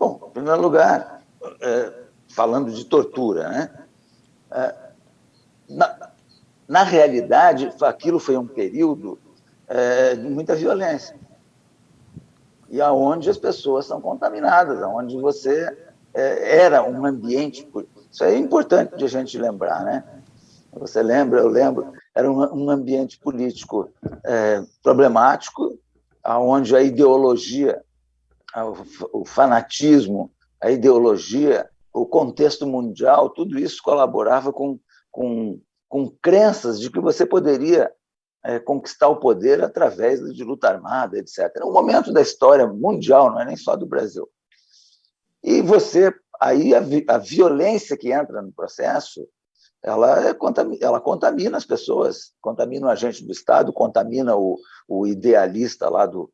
Bom, em primeiro lugar, falando de tortura, né? Na realidade, aquilo foi um período de muita violência, e aonde as pessoas são contaminadas, aonde você era um ambiente... Isso é importante de a gente lembrar, né? Você lembra, eu lembro, era um ambiente político problemático, aonde a ideologia, o fanatismo, a ideologia, o contexto mundial, tudo isso colaborava com crenças de que você poderia conquistar o poder através de luta armada, etc. É um momento da história mundial, não é nem só do Brasil. E aí a violência que entra no processo, ela contamina as pessoas, contamina o agente do Estado, contamina o idealista lá do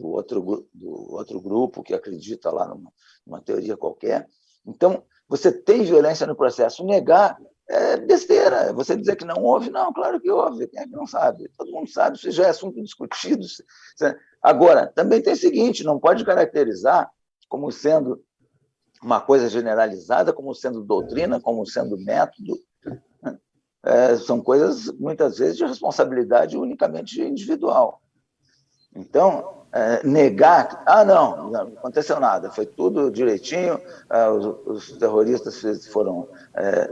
outro grupo que acredita lá numa teoria qualquer. Então, você tem violência no processo. Negar é besteira. Você dizer que não houve, não, claro que houve. Quem é que não sabe? Todo mundo sabe, isso já é assunto discutido. Agora, também tem o seguinte, não pode caracterizar como sendo uma coisa generalizada, como sendo doutrina, como sendo método. São coisas, muitas vezes, de responsabilidade unicamente individual. Então, negar... não aconteceu nada, foi tudo direitinho, os terroristas foram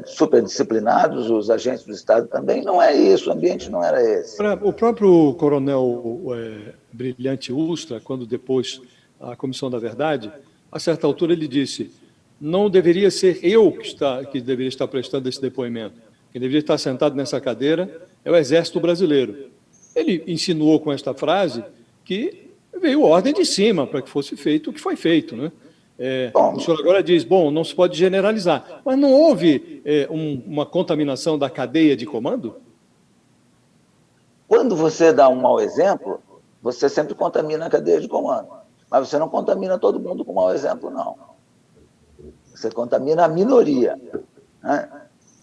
super disciplinados, os agentes do Estado também, não é isso, o ambiente não era esse. O próprio coronel Brilhante Ustra, quando depois a Comissão da Verdade, a certa altura ele disse: não deveria ser eu que deveria estar prestando esse depoimento. Quem deveria estar sentado nessa cadeira é o Exército Brasileiro. Ele insinuou com esta frase que veio ordem de cima para que fosse feito o que foi feito, né? O senhor agora diz, bom, não se pode generalizar, mas não houve uma contaminação da cadeia de comando? Quando você dá um mau exemplo, você sempre contamina a cadeia de comando, mas você não contamina todo mundo com mau exemplo, não. Você contamina a minoria, né?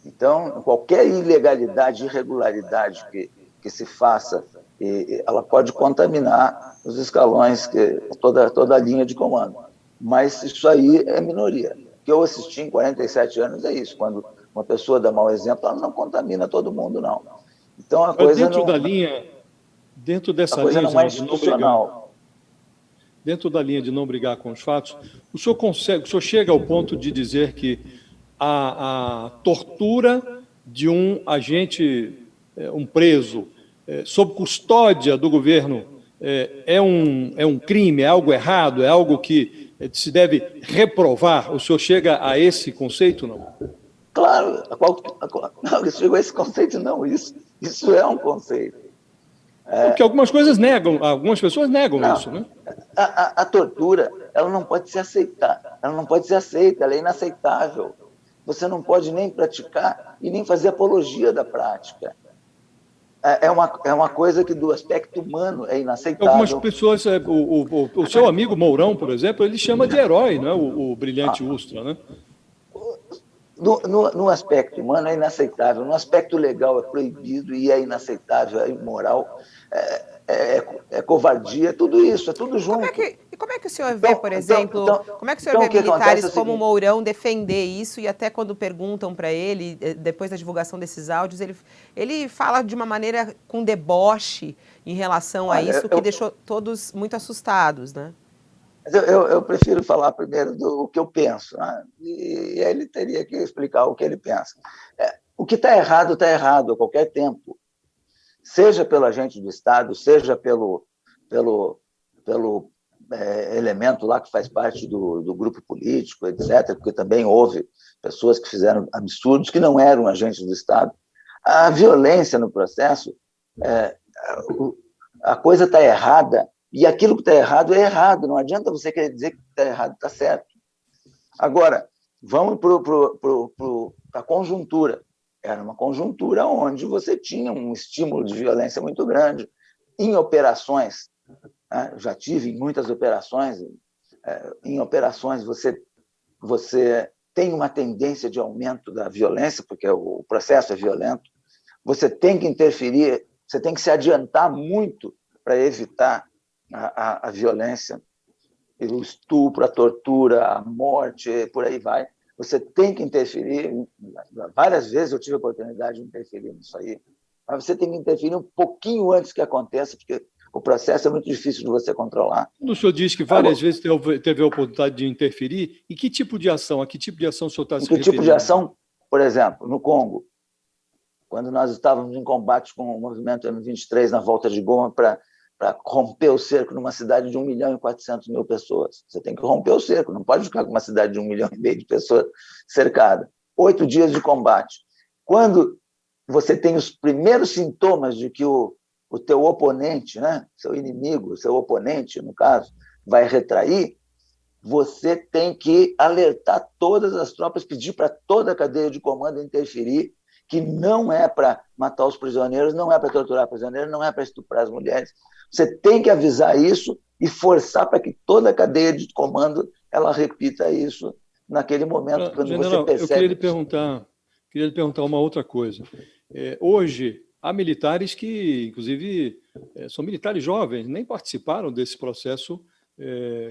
Então, qualquer ilegalidade, irregularidade que se faça, ela pode contaminar os escalões, toda a linha de comando. Mas isso aí é minoria. O que eu assisti em 47 anos é isso. Quando uma pessoa dá mau exemplo, ela não contamina todo mundo, não. Então, a coisa dentro dessa linha não é institucional. Dentro da linha de não brigar com os fatos, o senhor chega ao ponto de dizer que a tortura de um agente, um preso, sob custódia do governo, é um crime, é algo errado, é algo que se deve reprovar? O senhor chega a esse conceito, não? Claro, não, chegou a esse conceito, não. Isso é um conceito. Porque algumas pessoas negam não, isso, né? A tortura, ela não pode ser aceita, ela é inaceitável. Você não pode nem praticar e nem fazer apologia da prática. É uma coisa que, do aspecto humano, é inaceitável. Algumas pessoas, o seu amigo Mourão, por exemplo, ele chama de herói, né? o Brilhante Ustra, né? No aspecto humano é inaceitável, no aspecto legal é proibido e é inaceitável, é imoral, é covardia, tudo isso, é tudo junto. Como é que o senhor vê, por exemplo, como é que o senhor vê militares como o Mourão defender isso, e até quando perguntam para ele, depois da divulgação desses áudios, ele fala de uma maneira com deboche em relação a isso, que deixou todos muito assustados, né? Eu prefiro falar primeiro do que eu penso, né? E ele teria que explicar o que ele pensa. O que está errado a qualquer tempo, seja pelo agente do Estado, seja pelo elemento lá que faz parte do grupo político, etc., porque também houve pessoas que fizeram absurdos que não eram agentes do Estado. A violência no processo, a coisa está errada, e aquilo que está errado é errado, não adianta você querer dizer que está errado, está certo. Agora, vamos para a conjuntura. Era uma conjuntura onde você tinha um estímulo de violência muito grande. Em operações, né? Já tive em muitas operações, em operações você tem uma tendência de aumento da violência, porque o processo é violento, você tem que interferir, você tem que se adiantar muito para evitar a violência. o estupro, a tortura, a morte, por aí vai. Você tem que interferir. Várias vezes eu tive a oportunidade de interferir nisso aí, mas você tem que interferir um pouquinho antes que aconteça, porque o processo é muito difícil de você controlar. O senhor diz que várias vezes teve a oportunidade de interferir. E que tipo de ação? A que tipo de ação o senhor está se referindo? Que tipo de ação? Por exemplo, no Congo, quando nós estávamos em combate com o movimento M23 na volta de Goma para romper o cerco numa cidade de 1.400.000 pessoas. Você tem que romper o cerco, não pode ficar com uma cidade de 1,5 milhão de pessoas cercada. 8 dias de combate. Quando você tem os primeiros sintomas de que o teu oponente, né, seu inimigo, seu oponente, no caso, vai retrair, você tem que alertar todas as tropas, pedir para toda a cadeia de comando interferir, que não é para matar os prisioneiros, não é para torturar prisioneiros, não é para estuprar as mulheres. Você tem que avisar isso e forçar para que toda a cadeia de comando ela repita isso naquele momento, quando General, você percebe... Eu queria lhe perguntar uma outra coisa. Hoje, há militares que, inclusive, são militares jovens, nem participaram desse processo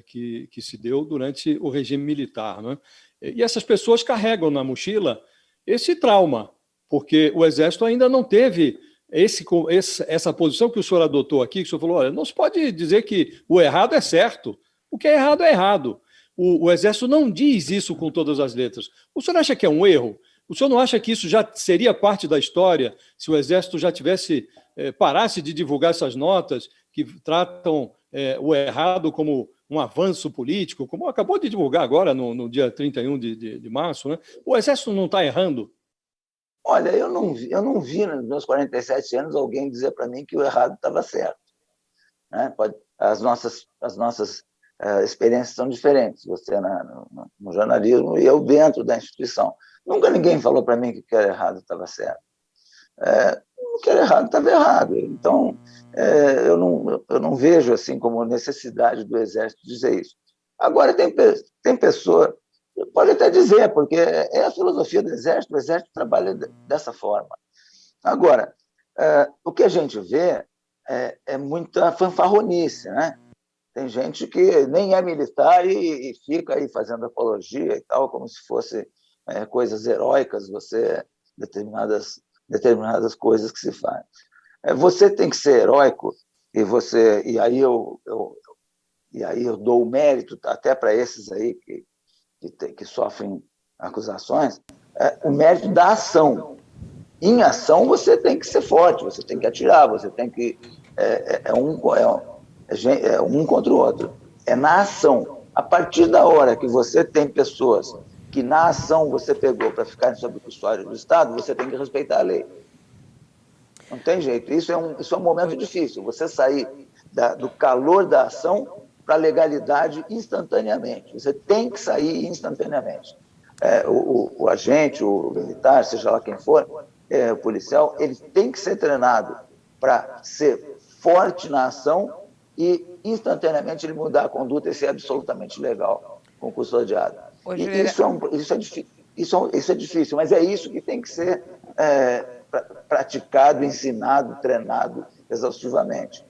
que se deu durante o regime militar, né? E essas pessoas carregam na mochila esse trauma, porque o Exército ainda não teve essa posição que o senhor adotou aqui, que o senhor falou, olha, não se pode dizer que o errado é certo, o que é errado é errado. O Exército não diz isso com todas as letras. O senhor acha que é um erro? O senhor não acha que isso já seria parte da história, se o Exército já parasse de divulgar essas notas que tratam o errado como um avanço político, como acabou de divulgar agora, no dia 31 de março, né? O Exército não está errando? Olha, eu não vi nos meus 47 anos alguém dizer para mim que o errado estava certo. Né? As nossas experiências são diferentes, você no jornalismo e eu dentro da instituição. Nunca ninguém falou para mim que o que era errado estava certo. O que era errado estava errado. Então, eu não vejo assim como necessidade do Exército dizer isso. Agora, tem pessoa, pode até dizer, porque é a filosofia do Exército, o Exército trabalha dessa forma. Agora, o que a gente vê é muita fanfarronice, né? Tem gente que nem é militar e fica aí fazendo apologia e tal, como se fosse coisas heróicas, determinadas coisas que se fazem. Você tem que ser heróico, e aí eu dou o mérito até para esses aí que sofrem acusações, o mérito da ação. Em ação, você tem que ser forte, você tem que atirar, você tem que... um contra o outro. É na ação. A partir da hora que você tem pessoas que na ação você pegou para ficarem sob custódia do Estado, você tem que respeitar a lei. Não tem jeito. Isso é um momento difícil. Você sair do calor da ação para a legalidade instantaneamente. Você tem que sair instantaneamente. O agente, o militar, seja lá quem for, o policial, ele tem que ser treinado para ser forte na ação e instantaneamente ele mudar a conduta e ser absolutamente legal com o custodiado. Isso é difícil, mas é isso que tem que ser praticado, ensinado, treinado exaustivamente.